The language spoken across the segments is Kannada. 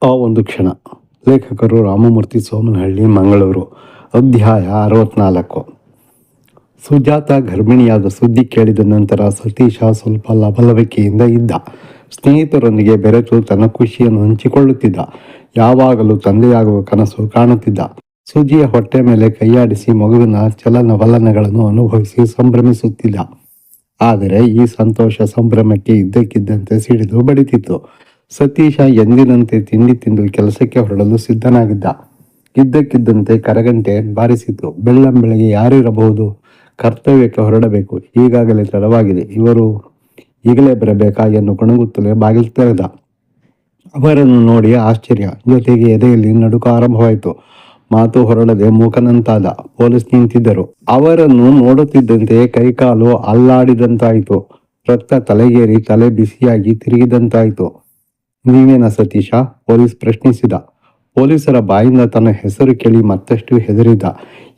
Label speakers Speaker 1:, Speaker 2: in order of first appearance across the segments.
Speaker 1: ಆ ಒಂದು ಕ್ಷಣ. ಲೇಖಕರು ರಾಮಮೂರ್ತಿ ಸೋಮನಹಳ್ಳಿ, ಮಂಗಳೂರು. ಅಧ್ಯಾಯ 64. ಸುಜಾತ ಗರ್ಭಿಣಿಯಾದ ಸುದ್ದಿ ಕೇಳಿದ ನಂತರ ಸತೀಶ ಸ್ವಲ್ಪ ಲವಲವಿಕೆಯಿಂದ ಇದ್ದ. ಸ್ನೇಹಿತರೊಂದಿಗೆ ಬೆರೆತು ತನ್ನ ಖುಷಿಯನ್ನು ಹಂಚಿಕೊಳ್ಳುತ್ತಿದ್ದ. ಯಾವಾಗಲೂ ತಂದೆಯಾಗುವ ಕನಸು ಕಾಣುತ್ತಿದ್ದ. ಸುಜಿಯ ಹೊಟ್ಟೆ ಮೇಲೆ ಕೈಯಾಡಿಸಿ ಮಗುವಿನ ಚಲನವಲನಗಳನ್ನು ಅನುಭವಿಸಿ ಸಂಭ್ರಮಿಸುತ್ತಿದ್ದ. ಆದರೆ ಈ ಸಂತೋಷ ಸಂಭ್ರಮಕ್ಕೆ ಇದ್ದಕ್ಕಿದ್ದಂತೆ ಸಿಡಿದು ಬಡಿತಿತ್ತು. ಸತೀಶ ಎಂದಿನಂತೆ ತಿಂಡಿ ತಿಂದು ಕೆಲಸಕ್ಕೆ ಹೊರಡಲು ಸಿದ್ಧನಾಗಿದ್ದ. ಇದ್ದಕ್ಕಿದ್ದಂತೆ ಕರಗಂಟೆ ಬಾರಿಸಿತು. ಬೆಳ್ಳಂಬೆಳಗ್ಗೆ ಯಾರಿರಬಹುದು? ಕರ್ತವ್ಯಕ್ಕೆ ಹೊರಡಬೇಕು. ಈಗಾಗಲೇ ತಡವಾಗಿದೆ. ಇವರು ಈಗಲೇ ಬರಬೇಕಾ ಎಂದು ಕೊಣಗುತ್ತಲೇ ಬಾಗಿಲು ತೆರೆದ. ಅವರನ್ನು ನೋಡಿ ಆಶ್ಚರ್ಯ, ಜೊತೆಗೆ ಎದೆಯಲ್ಲಿ ನಡುಕ ಆರಂಭವಾಯಿತು. ಮಾತು ಹೊರಡದೆ ಮೂಕನಂತಾದ. ಪೊಲೀಸ್ ನಿಂತಿದ್ದರು. ಅವರನ್ನು ನೋಡುತ್ತಿದ್ದಂತೆಯೇ ಕೈಕಾಲು ಅಲ್ಲಾಡಿದಂತಾಯಿತು. ರಕ್ತ ತಲೆಗೇರಿ ತಲೆ ಬಿಸಿಯಾಗಿ ತಿರುಗಿದಂತಾಯಿತು. ನೀವೇನ ಸತೀಶ? ಪೊಲೀಸ್ ಪ್ರಶ್ನಿಸಿದ. ಪೊಲೀಸರ ಬಾಯಿಂದ ತನ್ನ ಹೆಸರು ಕೇಳಿ ಮತ್ತಷ್ಟು ಹೆದರಿದ.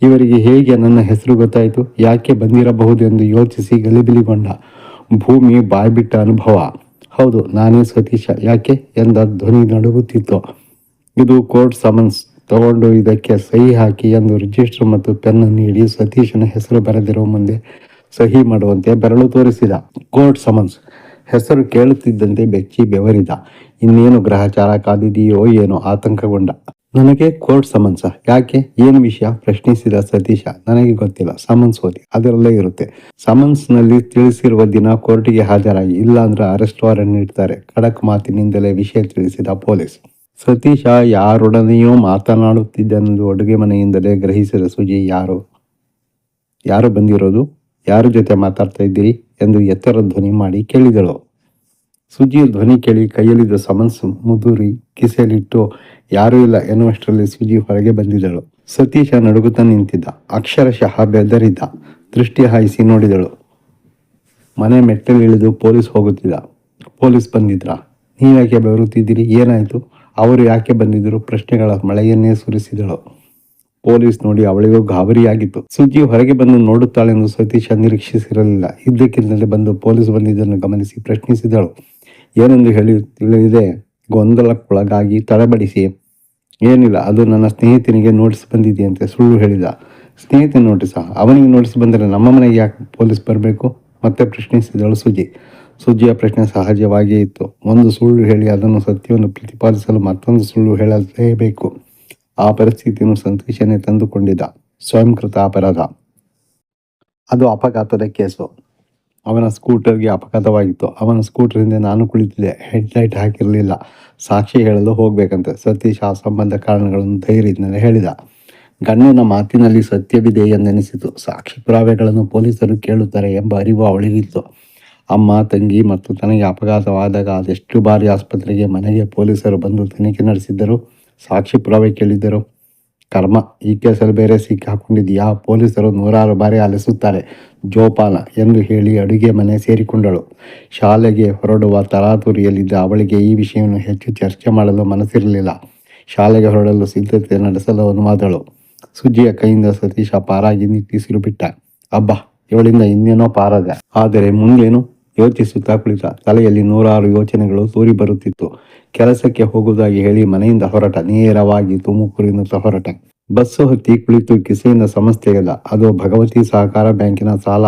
Speaker 1: ಇವರಿಗೆ ಹೇಗೆ ನನ್ನ ಹೆಸರು ಗೊತ್ತಾಯಿತು? ಯಾಕೆ ಬಂದಿರಬಹುದೆಂದು ಯೋಚಿಸಿ ಗಲಿಬಿಲಿಗೊಂಡ. ಭೂಮಿ ಬಾಯ್ಬಿಟ್ಟ ಅನುಭವ. ಹೌದು, ನಾನೇ ಸತೀಶ. ಯಾಕೆ ಎಂದ ಧ್ವನಿ ನಡುಗುತ್ತಿತ್ತು. ಇದು ಕೋರ್ಟ್ ಸಮನ್ಸ್. ತಗೊಂಡು ಇದಕ್ಕೆ ಸಹಿ ಹಾಕಿ ಎಂದು ರಿಜಿಸ್ಟರ್ ಮತ್ತು ಪೆನ್ ನೀಡಿ ಸತೀಶನ ಹೆಸರು ಬರೆದಿರುವ ಮುಂದೆ ಸಹಿ ಮಾಡುವಂತೆ ಬೆರಳು ತೋರಿಸಿದ. Court summons. ಹೆಸರು ಕೇಳುತ್ತಿದ್ದಂತೆ ಬೆಚ್ಚಿ ಬೆವರಿದ. ಇನ್ನೇನು ಗ್ರಹಚಾರ ಕಾದಿದೆಯೋ ಏನೋ ಆತಂಕಗೊಂಡ. ನನಗೆ ಕೋರ್ಟ್ ಸಮನ್ಸ? ಯಾಕೆ? ಏನು ವಿಷಯ? ಪ್ರಶ್ನಿಸಿದ ಸತೀಶ. ನನಗೆ ಗೊತ್ತಿಲ್ಲ. ಸಮನ್ಸ್ ಓದಿ, ಅದರಲ್ಲೇ ಇರುತ್ತೆ. ಸಮನ್ಸ್ನಲ್ಲಿ ತಿಳಿಸಿರುವ ದಿನ ಕೋರ್ಟಿಗೆ ಹಾಜರಾಗಿ, ಇಲ್ಲಾಂದ್ರೆ ಅರೆಸ್ಟ್ ವಾರೆಂಟ್ ನೀಡ್ತಾರೆ. ಖಡಕ್ ಮಾತಿನಿಂದಲೇ ವಿಷಯ ತಿಳಿಸಿದ ಪೊಲೀಸ್. ಸತೀಶ ಯಾರೊಡನೆಯೋ ಮಾತನಾಡುತ್ತಿದ್ದನೆಂದು ಅಡುಗೆ ಮನೆಯಿಂದಲೇ ಗ್ರಹಿಸಿದ ಸುಜಿ. ಯಾರು ಬಂದಿರೋದು? ಯಾರ ಜೊತೆ ಮಾತಾಡ್ತಾ ಇದ್ದೀರಿ ಎಂದು ಎತ್ತರ ಧ್ವನಿ ಮಾಡಿ ಕೇಳಿದಳು. ಸುಜಿಯ ಧ್ವನಿ ಕೇಳಿ ಕೈಯಲ್ಲಿದ್ದ ಸಮನ್ಸ್ ಮುದುರಿ ಕಿಸೆಯಲ್ಲಿಟ್ಟು ಯಾರೂ ಇಲ್ಲ ಎನ್ನುವಷ್ಟರಲ್ಲಿ ಸುಜಿ ಹೊರಗೆ ಬಂದಿದ್ದಳು. ಸತೀಶ ನಡುಗುತ್ತಾ ನಿಂತಿದ್ದ. ಅಕ್ಷರಶಃ ಬೆದರಿದ್ದ. ದೃಷ್ಟಿ ಹಾಯಿಸಿ ನೋಡಿದಳು. ಮನೆ ಮೆಟ್ಟಲಿಳಿದು ಪೊಲೀಸ್ ಹೋಗುತ್ತಿದ್ದ. ಪೊಲೀಸ್ ಬಂದಿದ್ರ? ನೀವ್ಯಾಕೆ ಬೆವರುತ್ತಿದ್ದೀರಿ? ಏನಾಯ್ತು? ಅವರು ಯಾಕೆ ಬಂದಿದ್ರು? ಪ್ರಶ್ನೆಗಳ ಮಳೆಯನ್ನೇ ಸುರಿಸಿದಳು. ಪೊಲೀಸ್ ನೋಡಿ ಅವಳಿಗೂ ಗಾಬರಿಯಾಗಿತ್ತು. ಸುಜಿ ಹೊರಗೆ ಬಂದು ನೋಡುತ್ತಾಳೆಂದು ಸತೀಶ ನಿರೀಕ್ಷಿಸಿರಲಿಲ್ಲ. ಇದ್ದಕ್ಕಿದ್ದಂತೆ ಬಂದು ಪೊಲೀಸ್ ಬಂದಿದ್ದನ್ನು ಗಮನಿಸಿ ಪ್ರಶ್ನಿಸಿದಳು. ಏನೆಂದು ಹೇಳಿ ತಿಳಿಯದೆ ಗೊಂದಲಕ್ಕೊಳಗಾಗಿ ತಡಬಡಿಸಿ, ಏನಿಲ್ಲ, ಅದು ನನ್ನ ಸ್ನೇಹಿತನಿಗೆ ನೋಟಿಸ್ ಬಂದಿದೆಯಂತೆ ಸುಳ್ಳು ಹೇಳಿದ. ಸ್ನೇಹಿತನ ನೋಟಿಸ? ಅವನಿಗೆ ನೋಟಿಸ್ ಬಂದರೆ ನಮ್ಮ ಮನೆಗೆ ಯಾಕೆ ಪೊಲೀಸ್ ಬರಬೇಕು? ಮತ್ತೆ ಪ್ರಶ್ನಿಸಿದಳು ಸುಜಿ. ಸುಜಿಯ ಪ್ರಶ್ನೆ ಸಹಜವಾಗಿಯೇ ಇತ್ತು. ಒಂದು ಸುಳ್ಳು ಹೇಳಿ ಅದನ್ನು ಸತ್ಯವನ್ನು ಪ್ರತಿಪಾದಿಸಲು ಮತ್ತೊಂದು ಸುಳ್ಳು ಹೇಳಲೇಬೇಕು. ಆ ಪರಿಸ್ಥಿತಿಯನ್ನು ಸತೀಶನೇ ತಂದುಕೊಂಡಿದ್ದ. ಸ್ವಯಂಕೃತ ಅಪರಾಧ. ಅದು ಅಪಘಾತದ ಕೇಸು. ಅವನ ಸ್ಕೂಟರ್ಗೆ ಅಪಘಾತವಾಗಿತ್ತು. ಅವನ ಸ್ಕೂಟರ್ ಹಿಂದೆ ನಾನು ಕುಳಿತಿದ್ದೆ. ಹೆಡ್ಲೈಟ್ ಹಾಕಿರಲಿಲ್ಲ. ಸಾಕ್ಷಿ ಹೇಳಲು ಹೋಗ್ಬೇಕಂತೆ. ಸತೀಶ ಅಸಂಬದ್ಧ ಕಾರಣಗಳನ್ನು ಧೈರ್ಯದಿಂದ ಹೇಳಿದ. ಗಂಡನ ಮಾತಿನಲ್ಲಿ ಸತ್ಯವಿದೆ ಎಂದೆನಿಸಿತು. ಸಾಕ್ಷಿ ಪುರಾವೆಗಳನ್ನು ಪೊಲೀಸರು ಕೇಳುತ್ತಾರೆ ಎಂಬ ಅರಿವು ಅವಳಿಗಿತ್ತು. ಅಮ್ಮ, ತಂಗಿ ಮತ್ತು ತನಗೆ ಅಪಘಾತವಾದಾಗ ಅದೆಷ್ಟು ಬಾರಿ ಆಸ್ಪತ್ರೆಗೆ, ಮನೆಗೆ ಪೊಲೀಸರು ಬಂದು ತನಿಖೆ ನಡೆಸಿದ್ದರು, ಸಾಕ್ಷಿ ಪುರಾವೆ ಕೇಳಿದ್ದರು. ಕರ್ಮ, ಈ ಕೇಸಲ್ಲಿ ಬೇರೆ ಸಿಕ್ಕಾಕೊಂಡಿದೆಯಾ? ಪೊಲೀಸರು 100 ಬಾರಿ ಅಲೆಸುತ್ತಾರೆ. ಜೋಪಾನ ಎಂದು ಹೇಳಿ ಅಡುಗೆ ಮನೆ ಸೇರಿಕೊಂಡಳು. ಶಾಲೆಗೆ ಹೊರಡುವ ತರಾತುರಿಯಲ್ಲಿದ್ದ ಅವಳಿಗೆ ಈ ವಿಷಯವನ್ನು ಹೆಚ್ಚು ಚರ್ಚೆ ಮಾಡಲು ಮನಸ್ಸಿರಲಿಲ್ಲ. ಶಾಲೆಗೆ ಹೊರಡಲು ಸಿದ್ಧತೆ ನಡೆಸಲು ಅನುವಾದಳು. ಸುಜಿಯ ಕೈಯಿಂದ ಸತೀಶ ಪಾರಾಗಿ ನಿಟ್ಟಿಸಿರು ಬಿಟ್ಟ. ಅಬ್ಬಾ, ಇವಳಿಂದ ಇನ್ನೇನೋ ಪಾರಾದ. ಆದರೆ ಮುಂದೇನು ಯೋಚಿಸುತ್ತಾ ಕುಳಿತ. ತಲೆಯಲ್ಲಿ 100 ಯೋಚನೆಗಳು ತೂರಿ ಬರುತ್ತಿತ್ತು. ಕೆಲಸಕ್ಕೆ ಹೋಗುವುದಾಗಿ ಹೇಳಿ ಮನೆಯಿಂದ ಹೊರಟ. ನೇರವಾಗಿ ತುಮಕೂರಿನತ್ತ ಹೊರಟ. ಬಸ್ಸು ಹತ್ತಿ ಕುಳಿತು ಕಿಸೆಯಿಂದ ಸಮನ್ಸ್ ತೆಗೆದ. ಅದು ಭಗವತಿ ಸಹಕಾರ ಬ್ಯಾಂಕಿನ ಸಾಲ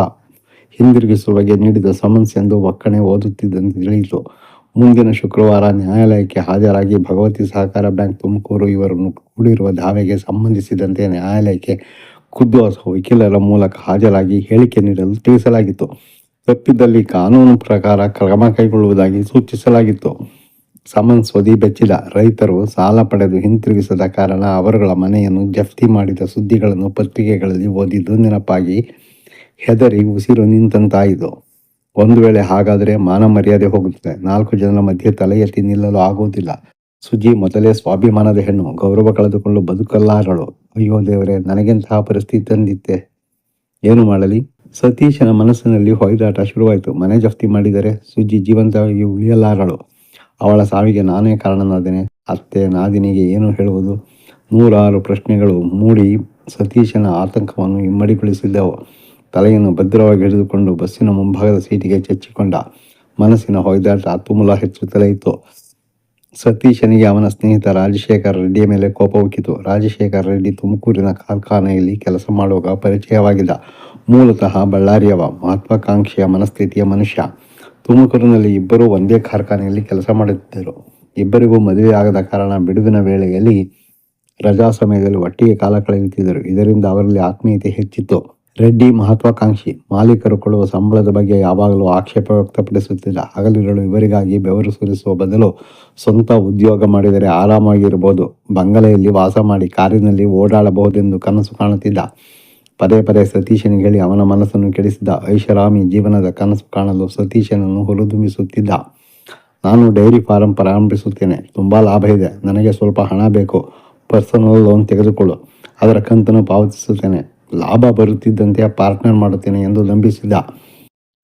Speaker 1: ಹಿಂದಿರುಗಿಸುವ ನೀಡಿದ ಸಮನ್ಸ್ ಎಂದು ಒಕ್ಕಣೆ ಓದುತ್ತಿದ್ದಂತೆ ತಿಳಿಯಿತು. ಮುಂದಿನ ಶುಕ್ರವಾರ ನ್ಯಾಯಾಲಯಕ್ಕೆ ಹಾಜರಾಗಿ ಭಗವತಿ ಸಹಕಾರ ಬ್ಯಾಂಕ್ ತುಮಕೂರು ಇವರನ್ನು ಕೂಡಿರುವ ದಾವೆಗೆ ಸಂಬಂಧಿಸಿದಂತೆ ನ್ಯಾಯಾಲಯಕ್ಕೆ ಖುದ್ದು ವಕೀಲರ ಮೂಲಕ ಹಾಜರಾಗಿ ಹೇಳಿಕೆ ನೀಡಲು ತಿಳಿಸಲಾಗಿತ್ತು. ತಪ್ಪಿದ್ದಲ್ಲಿ ಕಾನೂನು ಪ್ರಕಾರ ಕ್ರಮ ಕೈಗೊಳ್ಳುವುದಾಗಿ ಸೂಚಿಸಲಾಗಿತ್ತು. ಸಮನ್ಸ್ ಓದಿ ಬೆಚ್ಚಿದ. ರೈತರು ಸಾಲ ಪಡೆದು ಹಿಂತಿರುಗಿಸದ ಕಾರಣ ಅವರುಗಳ ಮನೆಯನ್ನು ಜಪ್ತಿ ಮಾಡಿದ ಸುದ್ದಿಗಳನ್ನು ಪತ್ರಿಕೆಗಳಲ್ಲಿ ಓದಿದ್ದು ನೆನಪಾಗಿ ಹೆದರಿ ಉಸಿರು ನಿಂತಂತಾಯಿತು. ಒಂದು ವೇಳೆ ಹಾಗಾದರೆ ಮಾನ ಮರ್ಯಾದೆ ಹೋಗುತ್ತದೆ. 4 ಜನರ ಮಧ್ಯೆ ತಲೆ ಎತ್ತಿ ನಿಲ್ಲಲು ಆಗುವುದಿಲ್ಲ. ಸುಜಿ ಮೊದಲೇ ಸ್ವಾಭಿಮಾನದ ಹೆಣ್ಣು. ಗೌರವ ಕಳೆದುಕೊಂಡು ಬದುಕಲಾರಳು. ಅಯ್ಯೋ ದೇವರೇ, ನನಗೆಂತಹ ಪರಿಸ್ಥಿತಿ ತಂದಿತ್ತೆ. ಏನು ಮಾಡಲಿ? ಸತೀಶನ ಮನಸ್ಸಿನಲ್ಲಿ ಹೊಯ್ದಾಟ ಶುರುವಾಯಿತು. ಮನೆ ಜಪ್ತಿ ಮಾಡಿದರೆ ಸುಜಿ ಜೀವಂತವಾಗಿ ಉಳಿಯಲಾರಳು. ಅವಳ ಸಾವಿಗೆ ನಾನೇ ಕಾರಣನಾದೇನೆ. ಅತ್ತೆ ನಾದಿನಿಗೆ ಏನು ಹೇಳುವುದು? 100 ಪ್ರಶ್ನೆಗಳು ಮೂಡಿ ಸತೀಶನ ಆತಂಕವನ್ನು ಇಮ್ಮಡಿಗೊಳಿಸಿದ್ದವು. ತಲೆಯನ್ನು ಭದ್ರವಾಗಿ ಹಿಡಿದುಕೊಂಡು ಬಸ್ಸಿನ ಮುಂಭಾಗದ ಸೀಟಿಗೆ ಚಚ್ಚಿಕೊಂಡ. ಮನಸ್ಸಿನ ಹೊಯ್ದಾಟ ತುಮುಲ ಹೆಚ್ಚುತ್ತಲೇ ಇತ್ತು. ಸತೀಶನಿಗೆ ಅವನ ಸ್ನೇಹಿತ ರಾಜಶೇಖರ ರೆಡ್ಡಿಯ ಮೇಲೆ ಕೋಪ ಉಕ್ಕಿತು. ರಾಜಶೇಖರ ರೆಡ್ಡಿ ತುಮಕೂರಿನ ಕಾರ್ಖಾನೆಯಲ್ಲಿ ಕೆಲಸ ಮಾಡುವಾಗ ಪರಿಚಯವಾಗಿದ್ದ. ಮೂಲತಃ ಬಳ್ಳಾರಿಯವ, ಮಹತ್ವಾಕಾಂಕ್ಷೆಯ ಮನಸ್ಥಿತಿಯ ಮನುಷ್ಯ. ತುಮಕೂರಿನಲ್ಲಿ ಇಬ್ಬರೂ ಒಂದೇ ಕಾರ್ಖಾನೆಯಲ್ಲಿ ಕೆಲಸ ಮಾಡುತ್ತಿದ್ದರು. ಇಬ್ಬರಿಗೂ ಮದುವೆ ಆಗದ ಕಾರಣ ಬಿಡುವಿನ ವೇಳೆಯಲ್ಲಿ ರಜಾ ಸಮಯದಲ್ಲಿ ಒಟ್ಟಿಗೆ ಕಾಲ ಕಳೆಯುತ್ತಿದ್ದರು. ಇದರಿಂದ ಅವರಲ್ಲಿ ಆತ್ಮೀಯತೆ ಹೆಚ್ಚಿತ್ತು. ರೆಡ್ಡಿ ಮಹತ್ವಾಕಾಂಕ್ಷಿ. ಮಾಲೀಕರು ಕೊಡುವ ಸಂಬಳದ ಬಗ್ಗೆ ಯಾವಾಗಲೂ ಆಕ್ಷೇಪ ವ್ಯಕ್ತಪಡಿಸುತ್ತಿದ್ದ. ಹಗಲಿರುಳು ಇವರಿಗಾಗಿ ಬೆವರು ಸುರಿಸುವ ಬದಲು ಸ್ವಂತ ಉದ್ಯೋಗ ಮಾಡಿದರೆ ಆರಾಮಾಗಿರಬಹುದು, ಬಂಗಲೆಯಲ್ಲಿ ವಾಸ ಮಾಡಿ ಕಾರಿನಲ್ಲಿ ಓಡಾಡಬಹುದೆಂದು ಕನಸು ಕಾಣುತ್ತಿದ್ದ. ಪದೇ ಪದೇ ಸತೀಶನಿಗೆ ಹೇಳಿ ಅವನ ಮನಸ್ಸನ್ನು ಕೆಡಿಸಿದ್ದ. ಐಷಾರಾಮಿ ಜೀವನದ ಕನಸು ಕಾಣಲು ಸತೀಶನನ್ನು ಹುರಿದುಂಬಿಸುತ್ತಿದ್ದ. ನಾನು ಡೈರಿ ಫಾರಂ ಪ್ರಾರಂಭಿಸುತ್ತೇನೆ, ತುಂಬ ಲಾಭ ಇದೆ, ನನಗೆ ಸ್ವಲ್ಪ ಹಣ ಬೇಕು, ಪರ್ಸನಲ್ ಲೋನ್ ತೆಗೆದುಕೊಳ್ಳು, ಅದರ ಕಂತನ್ನು ಪಾವತಿಸುತ್ತೇನೆ, ಲಾಭ ಬರುತ್ತಿದ್ದಂತೆ ಪಾರ್ಟ್ನರ್ ಮಾಡುತ್ತೇನೆ ಎಂದು ನಂಬಿಸಿದ.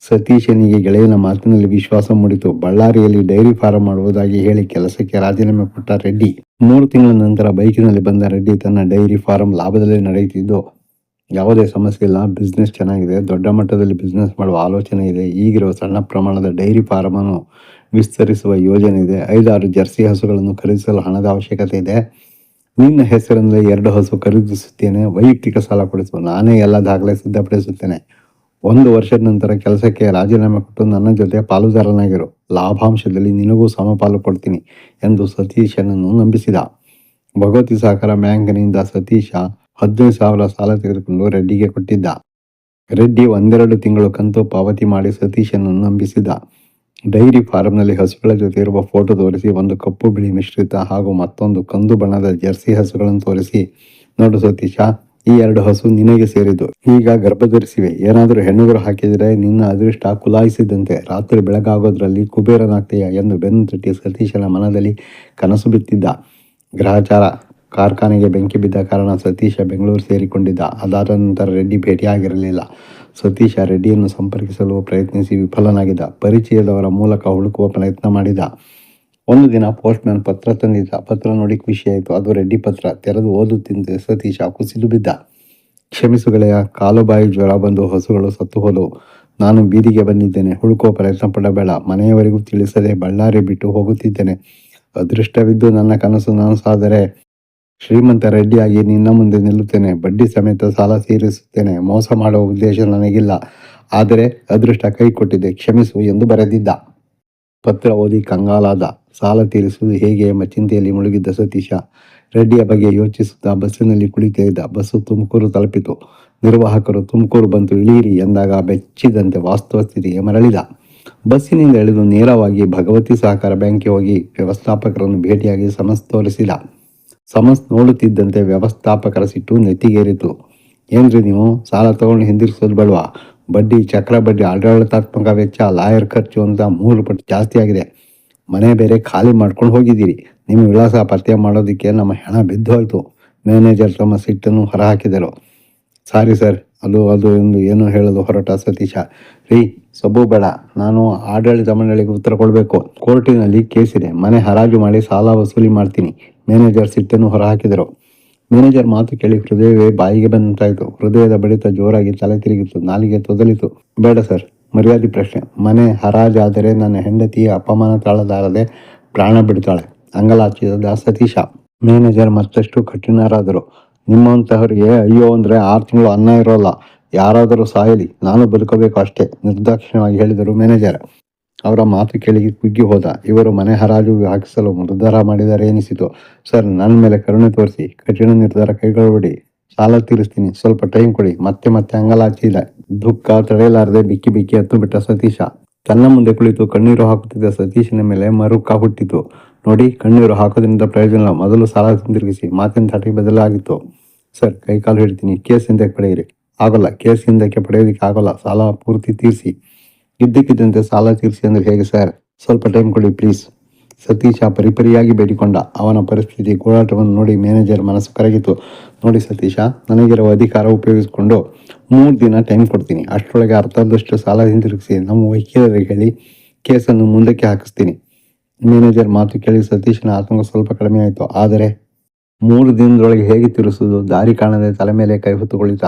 Speaker 1: ಸತೀಶನಿಗೆ ಗೆಳೆಯನ ಮಾತಿನಲ್ಲಿ ವಿಶ್ವಾಸ ಮೂಡಿತು. ಬಳ್ಳಾರಿಯಲ್ಲಿ ಡೈರಿ ಫಾರಂ ಮಾಡುವುದಾಗಿ ಹೇಳಿ ಕೆಲಸಕ್ಕೆ ರಾಜೀನಾಮೆ ಕೊಟ್ಟ ರೆಡ್ಡಿ. 3 ತಿಂಗಳ ನಂತರ ಬೈಕಿನಲ್ಲಿ ಬಂದ ರೆಡ್ಡಿ ತನ್ನ ಡೈರಿ ಫಾರಂ ಲಾಭದಲ್ಲಿ ನಡೆಯುತ್ತಿದ್ದು, ಯಾವುದೇ ಸಮಸ್ಯೆ ಇಲ್ಲ, ಬಿಸ್ನೆಸ್ ಚೆನ್ನಾಗಿದೆ, ದೊಡ್ಡ ಮಟ್ಟದಲ್ಲಿ ಬಿಸ್ನೆಸ್ ಮಾಡುವ ಆಲೋಚನೆ ಇದೆ, ಈಗಿರುವ ಸಣ್ಣ ಪ್ರಮಾಣದ ಡೈರಿ ಫಾರಂ ಅನ್ನು ವಿಸ್ತರಿಸುವ ಯೋಜನೆ ಇದೆ, 5-6 ಜರ್ಸಿ ಹಸುಗಳನ್ನು ಖರೀದಿಸಲು ಹಣದ ಅವಶ್ಯಕತೆ ಇದೆ, ನಿನ್ನ ಹೆಸರಿನಲ್ಲಿ 2 ಹಸು ಖರೀದಿಸುತ್ತೇನೆ, ವೈಯಕ್ತಿಕ ಸಾಲ ಕೊಡಿಸು, ನಾನೇ ಎಲ್ಲ ದಾಖಲೆ ಸಿದ್ಧಪಡಿಸುತ್ತೇನೆ, 1 ವರ್ಷದ ನಂತರ ಕೆಲಸಕ್ಕೆ ರಾಜೀನಾಮೆ ಕೊಟ್ಟು ನನ್ನ ಜೊತೆ ಪಾಲುದಾರನಾಗಿರು, ಲಾಭಾಂಶದಲ್ಲಿ ನಿನಗೂ ಸಮಪಾಲು ಕೊಡ್ತೀನಿ ಎಂದು ಸತೀಶನನ್ನು ನಂಬಿಸಿದ. ಭಗವತಿ ಸಹಕಾರ ಬ್ಯಾಂಕಿನಿಂದ ಸತೀಶ 15,000 ಸಾಲ ತೆಗೆದುಕೊಂಡು ರೆಡ್ಡಿಗೆ ಕೊಟ್ಟಿದ್ದ. ರೆಡ್ಡಿ 1-2 ತಿಂಗಳು ಕಂತು ಪಾವತಿ ಮಾಡಿ ಸತೀಶನನ್ನು ನಂಬಿಸಿದ. ಡೈರಿ ಫಾರಂನಲ್ಲಿ ಹಸುಗಳ ಜೊತೆ ಇರುವ ಫೋಟೋ ತೋರಿಸಿ, ಒಂದು ಕಪ್ಪು ಬಿಳಿ ಮಿಶ್ರಿತ ಹಾಗೂ ಮತ್ತೊಂದು ಕಂದು ಬಣ್ಣದ ಜರ್ಸಿ ಹಸುಗಳನ್ನು ತೋರಿಸಿ, ನೋಡು ಸತೀಶ, ಈ 2 ಹಸು ನಿನಗೆ ಸೇರಿದ್ದು, ಈಗ ಗರ್ಭಧರಿಸಿವೆ, ಏನಾದರೂ ಹೆಣ್ಣುಗರು ಹಾಕಿದರೆ ನಿನ್ನ ಅದೃಷ್ಟ ಕುಲಾಯಿಸಿದಂತೆ, ರಾತ್ರಿ ಬೆಳಗಾಗೋದ್ರಲ್ಲಿ ಕುಬೇರನಾಗ್ತೀಯ ಎಂದು ಬೆನ್ನು ತಟ್ಟಿ ಸತೀಶನ ಮನದಲ್ಲಿ ಕನಸು ಬಿತ್ತಿದ್ದ. ಗ್ರಹಚಾರ ಕಾರ್ಖಾನೆಗೆ ಬೆಂಕಿ ಬಿದ್ದ ಕಾರಣ ಸತೀಶ ಬೆಂಗಳೂರು ಸೇರಿಕೊಂಡಿದ್ದ. ಅದಾದ ನಂತರ ರೆಡ್ಡಿ ಭೇಟಿಯಾಗಿರಲಿಲ್ಲ. ಸತೀಶ ರೆಡ್ಡಿಯನ್ನು ಸಂಪರ್ಕಿಸಲು ಪ್ರಯತ್ನಿಸಿ ವಿಫಲನಾಗಿದ್ದ. ಪರಿಚಯದವರ ಮೂಲಕ ಹುಡುಕುವ ಪ್ರಯತ್ನ ಮಾಡಿದ. ಒಂದು ದಿನ ಪೋಸ್ಟ್ಮ್ಯಾನ್ ಪತ್ರ ತಂದಿದ್ದ. ಪತ್ರ ನೋಡಿ ಖುಷಿಯಾಯಿತು. ಅದು ರೆಡ್ಡಿ ಪತ್ರ. ತೆರೆದು ಓದುತ್ತಿದ್ದಂತೆ ಸತೀಶ ಕುಸಿದು ಬಿದ್ದ. ಕ್ಷಮಿಸು ಗೆಳೆಯ, ಕಾಲುಬಾಯಿ ಜ್ವರ ಬಂದು ಹಸುಗಳು ಸತ್ತು ಹೋದವು. ನಾನು ಬೀದಿಗೆ ಬಂದಿದ್ದೇನೆ. ಹುಡುಕುವ ಪ್ರಯತ್ನ ಪಡಬೇಡ. ಮನೆಯವರಿಗೂ ತಿಳಿಸದೆ ಬಳ್ಳಾರಿ ಬಿಟ್ಟು ಹೋಗುತ್ತಿದ್ದೇನೆ. ಅದೃಷ್ಟವಿದ್ದು ನನ್ನ ಕನಸು ನನಸಾದರೆ ಶ್ರೀಮಂತ ರೆಡ್ಡಿಯಾಗಿ ನಿನ್ನ ಮುಂದೆ ನಿಲ್ಲುತ್ತೇನೆ. ಬಡ್ಡಿ ಸಮೇತ ಸಾಲ ತೀರಿಸುತ್ತೇನೆ. ಮೋಸ ಮಾಡುವ ಉದ್ದೇಶ ನನಗಿಲ್ಲ, ಆದರೆ ಅದೃಷ್ಟ ಕೈ ಕೊಟ್ಟಿದೆ, ಕ್ಷಮಿಸು ಎಂದು ಬರೆದಿದ್ದ. ಪತ್ರ ಓದಿ ಕಂಗಾಲಾದ. ಸಾಲ ತೀರಿಸುವುದು ಹೇಗೆ ಎಂಬ ಚಿಂತೆಯಲ್ಲಿ ಮುಳುಗಿದ್ದ ಸತೀಶ ರೆಡ್ಡಿಯ ಬಗ್ಗೆ ಯೋಚಿಸುತ್ತಾ ಬಸ್ಸಿನಲ್ಲಿ ಕುಳಿತಿದ್ದ. ಬಸ್ಸು ತುಮಕೂರು ತಲುಪಿತು. ನಿರ್ವಾಹಕರು ತುಮಕೂರು ಬಂತು, ಇಳಿಯಿರಿ ಎಂದಾಗ ಬೆಚ್ಚಿದಂತೆ ವಾಸ್ತವ ಸ್ಥಿತಿಗೆ ಮರಳಿದ. ಬಸ್ಸಿನಿಂದ ಇಳಿದು ನೇರವಾಗಿ ಭಗವತಿ ಸಹಕಾರ ಬ್ಯಾಂಕ್ಗೆ ಹೋಗಿ ವ್ಯವಸ್ಥಾಪಕರನ್ನು ಭೇಟಿಯಾಗಿ ಸಮಸ್ಯೆ ತೋರಿಸಿದ. ಸಮಸ್ಯೆ ನೋಡುತ್ತಿದ್ದಂತೆ ವ್ಯವಸ್ಥಾಪಕರ ಸಿಟ್ಟು ನೆತ್ತಿಗೇರಿತು. ಏನ್ರಿ ನೀವು, ಸಾಲ ತಗೊಂಡು ಹಿಂದಿರುಗಿಸೋದು ಬೇಡವಾ? ಬಡ್ಡಿ, ಚಕ್ರ ಬಡ್ಡಿ, ಆಡಳಿತಾತ್ಮಕ ವೆಚ್ಚ, ಲಾಯರ್ ಖರ್ಚು ಅಂತ 3 ಪಟ್ಟು ಜಾಸ್ತಿ ಆಗಿದೆ. ಮನೆ ಬೇರೆ ಖಾಲಿ ಮಾಡ್ಕೊಂಡು ಹೋಗಿದ್ದೀರಿ. ನಿಮ್ಮ ವಿಳಾಸ ಪತ್ತೆ ಮಾಡೋದಕ್ಕೆ ನಮ್ಮ ಹೆಣ ಬಿದ್ದು ಹೋಯಿತು. ಮ್ಯಾನೇಜರ್ ತಮ್ಮ ಸಿಟ್ಟನ್ನು ಹೊರಹಾಕಿದರು. ಸಾರಿ ಸರ್, ಅದು ಎಂದು ಏನು ಹೇಳಲು ಹೊರಟ ಸತೀಶ, ರೀ ಸಬ್ಬು ಬೇಡ, ನಾನು ಆಡಳಿತ ಮಂಡಳಿಗೆ ಉತ್ತರ ಕೊಡಬೇಕು. ಕೋರ್ಟಿನಲ್ಲಿ ಕೇಸಿದೆ, ಮನೆ ಹರಾಜು ಮಾಡಿ ಸಾಲ ವಸೂಲಿ ಮಾಡ್ತೀನಿ. ಮ್ಯಾನೇಜರ್ ಸಿಟ್ಟನ್ನು ಹೊರಹಾಕಿದರು. ಮ್ಯಾನೇಜರ್ ಮಾತು ಕೇಳಿ ಹೃದಯವೇ ಬಾಯಿಗೆ ಬಂದಂತಾಯಿತು. ಹೃದಯದ ಬಡಿತ ಜೋರಾಗಿ ತಲೆ ತಿರುಗಿತು, ನಾಲಿಗೆ ತೊದಲಿತು. ಬೇಡ ಸರ್, ಮರ್ಯಾದೆ ಪ್ರಶ್ನೆ. ಮನೆ ಹರಾಜಾದರೆ ನನ್ನ ಹೆಂಡತಿಯ ಅಪಮಾನ ತಾಳಲಾರದೆ ಪ್ರಾಣ ಬಿಡ್ತಾಳೆ, ಅಂಗಲಾಚಿದ ಸತೀಶ. ಮ್ಯಾನೇಜರ್ ಮತ್ತಷ್ಟು ಕಠಿಣರಾದರು. ನಿಮ್ಮಂತಹವರಿಗೆ ಅಯ್ಯೋ ಅಂದರೆ 6 ತಿಂಗಳು ಅನ್ನ ಇರೋಲ್ಲ. ಯಾರಾದರೂ ಸಾಯಲಿ, ನಾನು ಬದುಕಬೇಕು ಅಷ್ಟೇ, ನಿರ್ದಾಕ್ಷಿಣ್ಯವಾಗಿ ಹೇಳಿದರು ಮ್ಯಾನೇಜರ್. ಅವರ ಮಾತು ಕೇಳಿ ಕುಗ್ಗಿ ಹೋದ. ಇವರು ಮನೆ ಹರಾಜು ಹಾಕಿಸಲು ನಿರ್ಧಾರ ಮಾಡಿದ್ದಾರೆ ಎನಿಸಿತು. ಸರ್, ನನ್ನ ಮೇಲೆ ಕರುಣೆ ತೋರಿಸಿ, ಕಠಿಣ ನಿರ್ಧಾರ ಕೈಗೊಳ್ಳಬೇಡಿ, ಸಾಲ ತೀರಿಸ್ತೀನಿ, ಸ್ವಲ್ಪ ಟೈಮ್ ಕೊಡಿ. ಮತ್ತೆ ಅಂಗಲಾಚಿದ. ದುಃಖ ತಡೆಯಲಾರದೆ ಬಿಕ್ಕಿ ಬಿಕ್ಕಿ ಹತ್ತು ಬಿಟ್ಟ ಸತೀಶ. ತನ್ನ ಮುಂದೆ ಕುಳಿತು ಕಣ್ಣೀರು ಹಾಕುತ್ತಿದ್ದ ಸತೀಶನ ಮೇಲೆ ಮರುಕ ಹುಟ್ಟಿತು. ನೋಡಿ, ಕಣ್ಣೀರು ಹಾಕೋದ್ರಿಂದ ಪ್ರಯೋಜನ ಇಲ್ಲ, ಮೊದಲು ಸಾಲ ಹಿಂದಿರುಗಿಸಿ. ಮಾತಿನ ಧಾಟಿ ಬದಲಾಗಿತ್ತು. ಸರ್, ಕೈಕಾಲು ಹಿಡ್ತೀನಿ, ಕೇಸ್ ಹಿಂದಕ್ಕೆ ಪಡೆಯಿರಿ. ಆಗೋಲ್ಲ, ಕೇಸ್ ಹಿಂದಕ್ಕೆ ಪಡೆಯೋದಕ್ಕೆ ಆಗೋಲ್ಲ, ಸಾಲ ಪೂರ್ತಿ ತೀರಿಸಿ. ಇದ್ದಕ್ಕಿದ್ದಂತೆ ಸಾಲ ತೀರಿಸಿ ಅಂದರೆ ಹೇಗೆ ಸರ್? ಸ್ವಲ್ಪ ಟೈಮ್ ಕೊಡಿ ಪ್ಲೀಸ್. ಸತೀಶ ಪರಿಪರಿಯಾಗಿ ಬೇಡಿಕೊಂಡ. ಅವನ ಪರಿಸ್ಥಿತಿ ಗೋಳಾಟವನ್ನು ನೋಡಿ ಮ್ಯಾನೇಜರ್ ಮನಸ್ಸು ಕರಗಿತು. ನೋಡಿ ಸತೀಶ, ನನಗಿರುವ ಅಧಿಕಾರ ಉಪಯೋಗಿಸಿಕೊಂಡು 3 ದಿನ ಟೈಮ್ ಕೊಡ್ತೀನಿ. ಅಷ್ಟರೊಳಗೆ ಅರ್ಧದಷ್ಟು ಸಾಲ ಹಿಂದಿರುಗಿಸಿ. ನಮ್ಮ ವಕೀಲರಿಗೆ ಹೇಳಿ ಕೇಸನ್ನು ಮುಂದಕ್ಕೆ ಹಾಕಿಸ್ತೀನಿ. ಮ್ಯಾನೇಜರ್ ಮಾತು ಕೇಳಿ ಸತೀಶನ ಆತಂಕ ಸ್ವಲ್ಪ ಕಡಿಮೆ ಆಯಿತು. ಆದರೆ 3 ದಿನದೊಳಗೆ ಹೇಗೆ ತೀರಿಸುವುದು? ದಾರಿ ಕಾಣದೆ ತಲೆ ಮೇಲೆ ಕೈ ಹೊತ್ತು ಕುಳಿತ.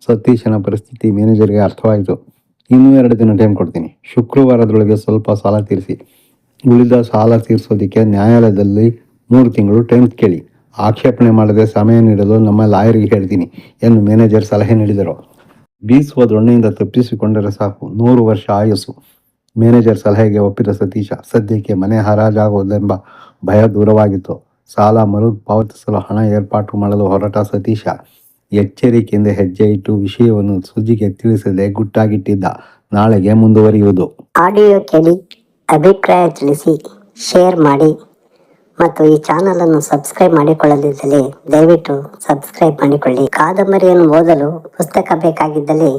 Speaker 1: ಸತೀಶನ ಪರಿಸ್ಥಿತಿ ಮ್ಯಾನೇಜರ್ಗೆ ಅರ್ಥವಾಯಿತು. ಇನ್ನೂ 2 ದಿನ ಟೈಮ್ ಕೊಡ್ತೀನಿ. ಶುಕ್ರವಾರದೊಳಗೆ ಸ್ವಲ್ಪ ಸಾಲ ತೀರಿಸಿ. ಉಳಿದ ಸಾಲ ತೀರಿಸೋದಕ್ಕೆ ನ್ಯಾಯಾಲಯದಲ್ಲಿ 3 ತಿಂಗಳು ಟೈಮ್ ಕೇಳಿ. ಆಕ್ಷೇಪಣೆ ಮಾಡದೆ ಸಮಯ ನೀಡಲು ನಮ್ಮ ಲಾಯರಿಗೆ ಹೇಳ್ತೀನಿ ಎಂದು ಮ್ಯಾನೇಜರ್ ಸಲಹೆ ನೀಡಿದರು. ಬೀಸುವ ದೊಣ್ಣೆಯಿಂದ ತಪ್ಪಿಸಿಕೊಂಡರೆ ಸಾಕು, 100 ವರ್ಷ ಆಯುಸ್ಸು. ಮ್ಯಾನೇಜರ್ ಸಲಹೆಗೆ ಒಪ್ಪಿದ ಸತೀಶ ಸದ್ಯಕ್ಕೆ ಮನೆ ಹರಾಜಾಗುವುದೆಂಬ ಭಯ ದೂರವಾಗಿತ್ತು. ಸಾಲ ಮರು ಪಾವತಿಸಲು ಹಣ ಏರ್ಪಾಟು ಮಾಡಲು ಹೊರಟ ಸತೀಶ ಎಚ್ಚರಿಕೆಯಿಂದ ಹೆಜ್ಜೆ ಇಟ್ಟು ವಿಷಯವನ್ನು ಸುದ್ದಿಗೆ ತಿಳಿಸದೆ ಗುಟ್ಟಾಗಿಟ್ಟಿದ್ದ. ನಾಳೆಗೆ ಮುಂದುವರಿಯುವುದು.
Speaker 2: ಆಡಿಯೋ ಕೇಳಿ ಅಭಿಪ್ರಾಯ ತಿಳಿಸಿ, ಶೇರ್ ಮಾಡಿ ಮತ್ತು ಈ ಚಾನಲನ್ನು ಸಬ್ಸ್ಕ್ರೈಬ್ ಮಾಡಿಕೊಳ್ಳದಿದ್ದಲ್ಲಿ ದಯವಿಟ್ಟು ಸಬ್ಸ್ಕ್ರೈಬ್ ಮಾಡಿಕೊಳ್ಳಿ. ಕಾದಂಬರಿಯನ್ನು ಓದಲು ಪುಸ್ತಕ ಬೇಕಾಗಿದ್ದಲ್ಲಿ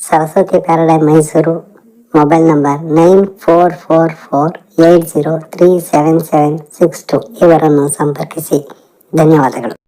Speaker 2: Saraswati paradise Mysuru, mobile number 944480377762 ಇವರನ್ನು ಸಂಪರ್ಕಿಸಿ. ಧನ್ಯವಾದಗಳು.